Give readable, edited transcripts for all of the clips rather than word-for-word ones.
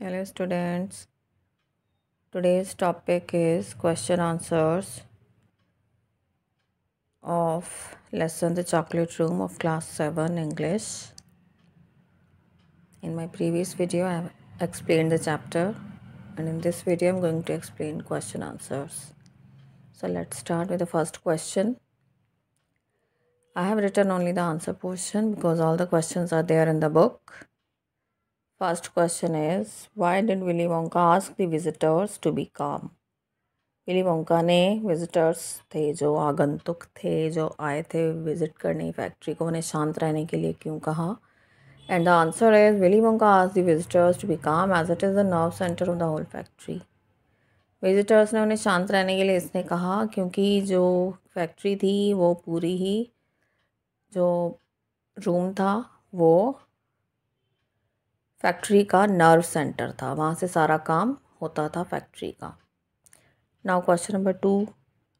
Hello students. Today's topic is question answers of lesson The Chocolate Room of class 7 English. In my previous video I have explained the chapter, and in this video I'm going to explain question answers. So let's start with the first question. I have written only the answer portion because all the questions are there in the book. First question is, why did Willy Wonka ask the visitors to be calm? Willie Wonka ने visitors थे, जो आगंतुक थे, जो आए थे visit करने factory को, उन्हें शांत रहने के लिए क्यों कहा? And the answer is Willy Wonka asked the visitors to be calm as it is the nerve centre of the whole factory. Visitors ने उन्हें शांत रहने के लिए इसने कहा क्योंकि जो फैक्ट्री थी वो पूरी ही, जो रूम था वो फैक्ट्री का नर्व सेंटर था, वहाँ से सारा काम होता था फैक्ट्री का। Now question number 2.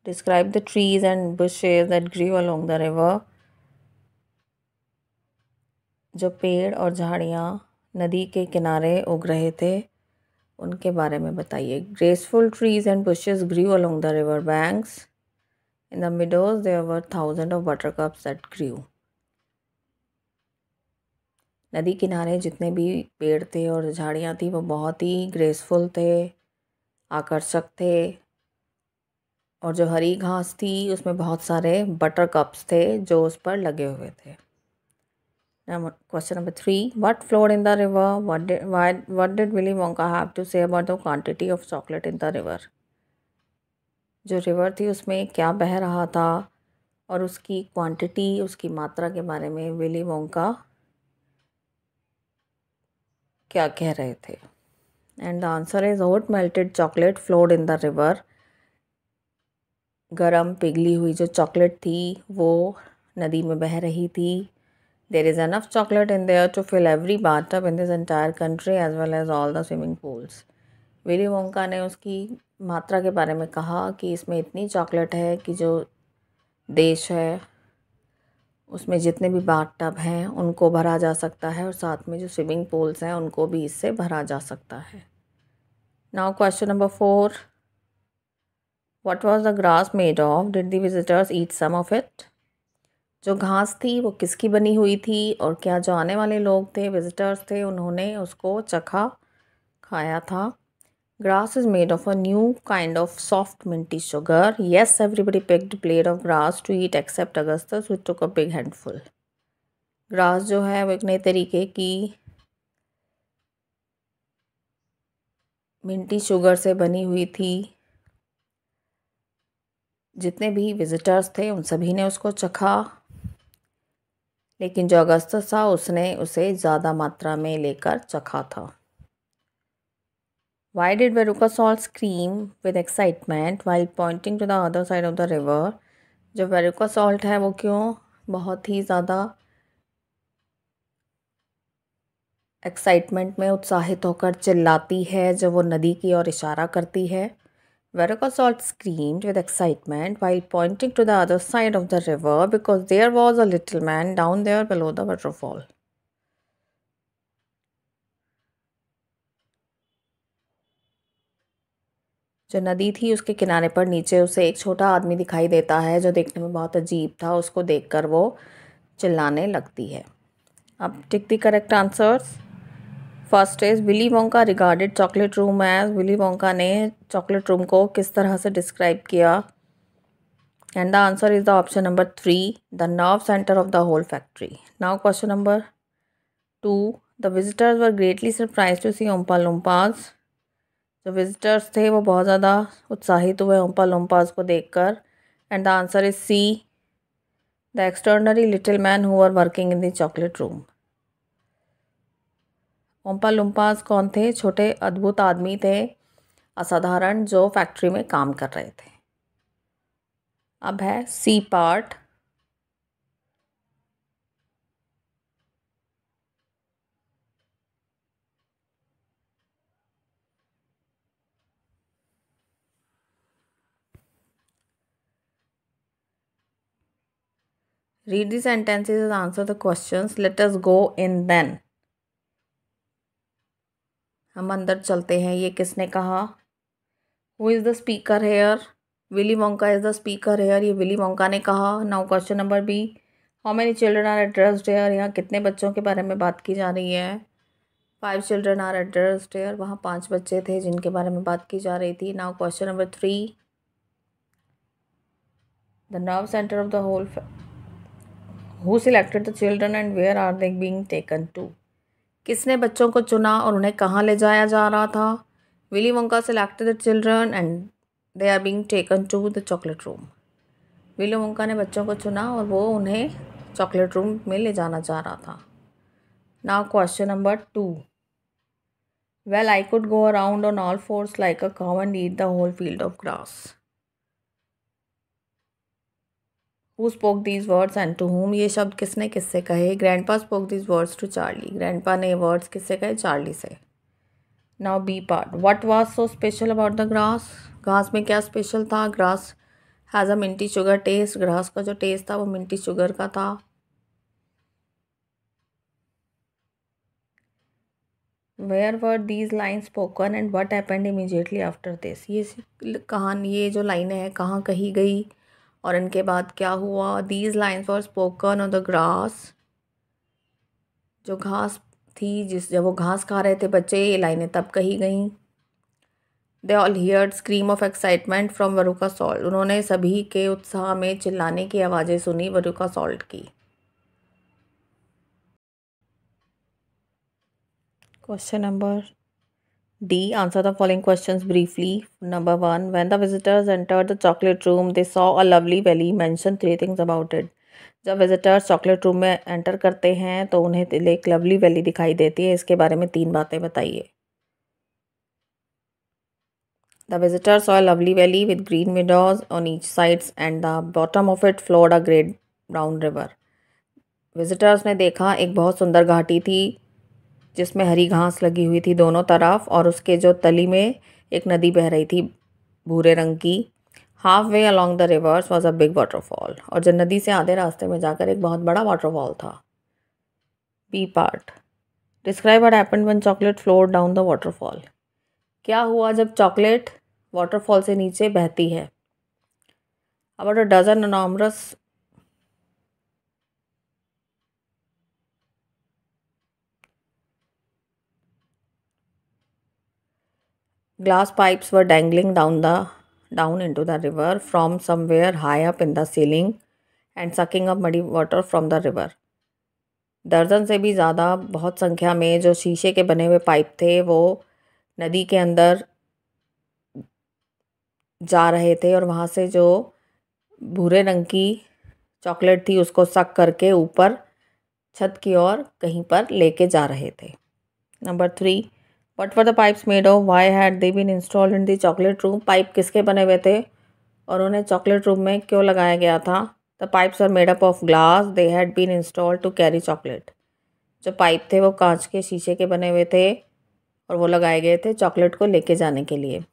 Describe the trees and bushes that grew along the river. जो पेड़ और झाड़ियाँ नदी के किनारे उग रहे थे उनके बारे में बताइए। Graceful trees and bushes grew along the river banks. In the meadows there were thousands of buttercups that grew. नदी किनारे जितने भी पेड़ थे और झाड़ियाँ थी वो बहुत ही ग्रेसफुल थे, आकर्षक थे, और जो हरी घास थी उसमें बहुत सारे बटर कप्स थे जो उस पर लगे हुए थे। Question number 3. What flowed in the river? What did Willy Wonka have to say about the quantity of chocolate in the river? जो रिवर थी उसमें क्या बह रहा था और उसकी क्वांटिटी, उसकी मात्रा के बारे में विली वोंका क्या कह रहे थे? And the answer is hot melted chocolate flowed in the river. गरम पिघली हुई जो चॉकलेट थी वो नदी में बह रही थी। There is enough chocolate in there to fill every bathtub in this entire country as well as all the swimming pools. Willie Wonka ने उसकी मात्रा के बारे में कहा कि इसमें इतनी चॉकलेट है कि जो देश है उसमें जितने भी बाथटब हैं उनको भरा जा सकता है, और साथ में जो स्विमिंग पूल्स हैं उनको भी इससे भरा जा सकता है। Now question number 4. What was the grass made of? Did the visitors eat some of it? जो घास थी वो किसकी बनी हुई थी, और क्या जो आने वाले लोग थे, विजिटर्स थे, उन्होंने उसको चखा, खाया था? Grass is made of a new kind of soft minty sugar. Yes, everybody picked blade of grass to eat except Augustus which took a big handful. Grass जो है वो एक नए तरीके की मिंटी शुगर से बनी हुई थी। जितने भी विजिटर्स थे उन सभी ने उसको चखा, लेकिन जो अगस्टस था उसने उसे ज़्यादा मात्रा में लेकर चखा था। Why did Veruca Salt scream with excitement while pointing to the other side of the river? जो वेरुका सॉल्ट है वो क्यों बहुत ही ज़्यादा एक्साइटमेंट में उत्साहित होकर चिल्लाती है जब वो नदी की ओर इशारा करती है? Veruca Salt screamed with excitement while pointing to the other side of the river because there was a little man down there below the waterfall. जो नदी थी उसके किनारे पर नीचे उसे एक छोटा आदमी दिखाई देता है जो देखने में बहुत अजीब था। उसको देखकर वो चिल्लाने लगती है। अब tick the correct answers. First is Willy Wonka regarded chocolate room as. Willy Wonka ने चॉकलेट रूम को किस तरह से डिस्क्राइब किया? And the answer is the option number 3, the nerve centre of the whole factory. Now question number 2. The visitors were greatly surprise to see Oompa Loompas. जो visitors थे वो बहुत ज़्यादा उत्साहित हुए ओम्पा लूम्पास को देखकर. And the answer is C, the extraordinary little man who were working in the chocolate room. Oompa Loompas कौन थे? छोटे अद्भुत आदमी थे, असाधारण, जो फैक्ट्री में काम कर रहे थे. अब है C part. Read the sentences and answer the questions. Let us go in then. हम अंदर चलते हैं। ये किसने कहा? Who is the speaker here? Willy Wonka is the speaker here. ये विली वोंका ने कहा। Now question number B, how many children are addressed here? यहाँ कितने बच्चों के बारे में बात की जा रही है? 5 चिल्ड्रन आर एड्रेस्ड हेयर। वहाँ 5 बच्चे थे जिनके बारे में बात की जा रही थी। Now question number 3, the nerve centre of the whole, who selected the children and where are they being taken to? किसने बच्चों को चुना और उन्हें कहाँ ले जाया जा रहा था? Willy Wonka selected the children and they are being taken to the chocolate room. Willy Wonka ने बच्चों को चुना और वो उन्हें चॉकलेट रूम में ले जाना चाह रहा था। Now question number 2, well I could go around on all fours like a cow and eat the whole field of grass. Who spoke these words and to whom? ये शब्द किसने किससे कहे? Grandpa spoke these words to Charlie. Grandpa ने ये words किससे कहे? Charlie से। Now B part, what was so special about the grass? घास में क्या स्पेशल था? Grass has a Minty sugar taste. Grass का जो टेस्ट था वो मिंटी शुगर का था। Where were these line spoken and what happened immediately after this? ये कहानी, ये जो लाइनें हैं कहाँ कही गई और इनके बाद क्या हुआ? These lines were spoken on the grass. जो घास थी, जब वो घास खा रहे थे बच्चे, ये लाइनें तब कही गई। They all heard scream of excitement from Veruca Salt. उन्होंने सभी के उत्साह में चिल्लाने की आवाज़ें सुनी वरुका सॉल्ट की। Question number D, answer the following questions briefly. Number 1, when the visitors entered the chocolate room, they saw a lovely valley. Mention 3 things about it. जब विजिटर्स चॉकलेट रूम में एंटर करते हैं तो उन्हें एक lovely valley दिखाई देती है। इसके बारे में 3 बातें बताइए। The visitors saw a lovely valley with green meadows on each sides and the bottom of it flowed a great brown river. Visitors ने देखा एक बहुत सुंदर घाटी थी जिसमें हरी घास लगी हुई थी दोनों तरफ और उसके जो तली में एक नदी बह रही थी भूरे रंग की। Half way along the reverse was a big waterfall. और जो नदी से आधे रास्ते में जाकर एक बहुत बड़ा वाटरफॉल था। B part, describe what happened when chocolate flowed down the waterfall. क्या हुआ जब चॉकलेट वाटरफॉल से नीचे बहती है? About a dozen enormous glass pipes were dangling down into the river from somewhere high up in the ceiling and sucking up muddy water from the river. दर्जन से भी ज़्यादा बहुत संख्या में जो शीशे के बने हुए पाइप थे वो नदी के अंदर जा रहे थे और वहाँ से जो भूरे रंग की चॉकलेट थी उसको सक करके ऊपर छत की ओर कहीं पर लेके जा रहे थे। Number 3, what were the pipes made of? Why had they been installed in the chocolate room? Pipe किसके बने हुए थे और उन्हें चॉकलेट रूम में क्यों लगाया गया था? The pipes are made up of glass, they had been installed to carry chocolate. जो पाइप थे वो कांच के शीशे के बने हुए थे और वो लगाए गए थे चॉकलेट को लेके जाने के लिए।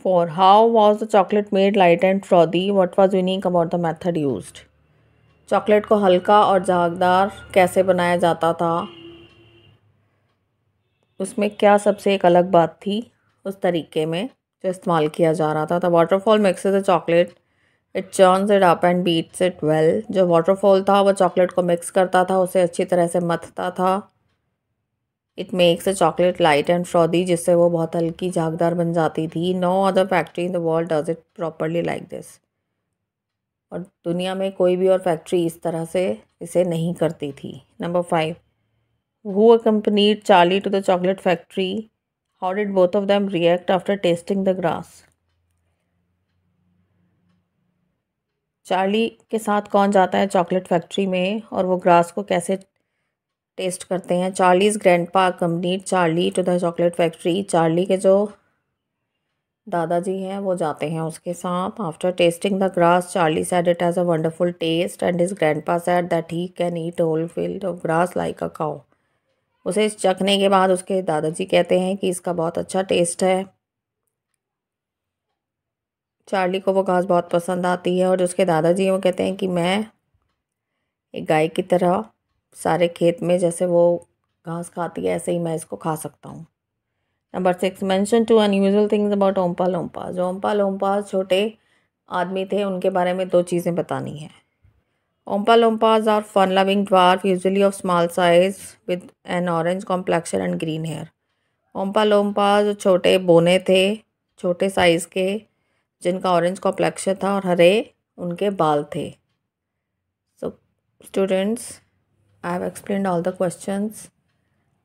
4, how was the chocolate made light and frothy? What was unique about the method used? Chocolate को हल्का और झागदार कैसे बनाया जाता था? उसमें क्या सबसे एक अलग बात थी उस तरीके में जो इस्तेमाल किया जा रहा था? The waterfall mixes the chocolate, it churns it up and beats it well. जो वाटरफॉल था वो चॉकलेट को मिक्स करता था, उसे अच्छी तरह से मथता था। It makes the chocolate light and frothy, जिससे वो बहुत हल्की झागदार बन जाती थी। No other factory in the world does it properly like this. और दुनिया में कोई भी और फैक्ट्री इस तरह से इसे नहीं करती थी। Number 5, who accompanied Charlie to the chocolate factory? How did both of them react after tasting the grass? Charlie के साथ कौन जाता है चॉकलेट फैक्ट्री में और वो ग्रास को कैसे टेस्ट करते हैं? Charlie's grandpa accompanied Charlie to the chocolate factory. Charlie के जो दादाजी हैं वो जाते हैं उसके साथ। After tasting the grass Charlie said it has a wonderful taste and his grandpa said that he can eat a whole field of grass like a cow. उसे चखने के बाद उसके दादाजी कहते हैं कि इसका बहुत अच्छा टेस्ट है। चार्ली को वो घास बहुत पसंद आती है और जो उसके दादाजी हैं वो कहते हैं कि मैं एक गाय की तरह सारे खेत में जैसे वो घास खाती है ऐसे ही मैं इसको खा सकता हूँ। Number 6, mention 2 unusual things about Oompa Loompa. जो ओम्पा लोम्पा छोटे आदमी थे उनके बारे में 2 चीज़ें बतानी है। Oompa Loompas are fun-loving dwarf, usually of small size, with an orange complexion and green hair. Oompa Loompas छोटे बोने थे, छोटे साइज के, जिनका ऑरेंज कॉम्प्लेक्शन था और हरे उनके बाल थे. So, students, I have explained all the questions.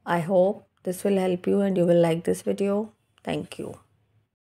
I hope this will help you and you will like this video. Thank you.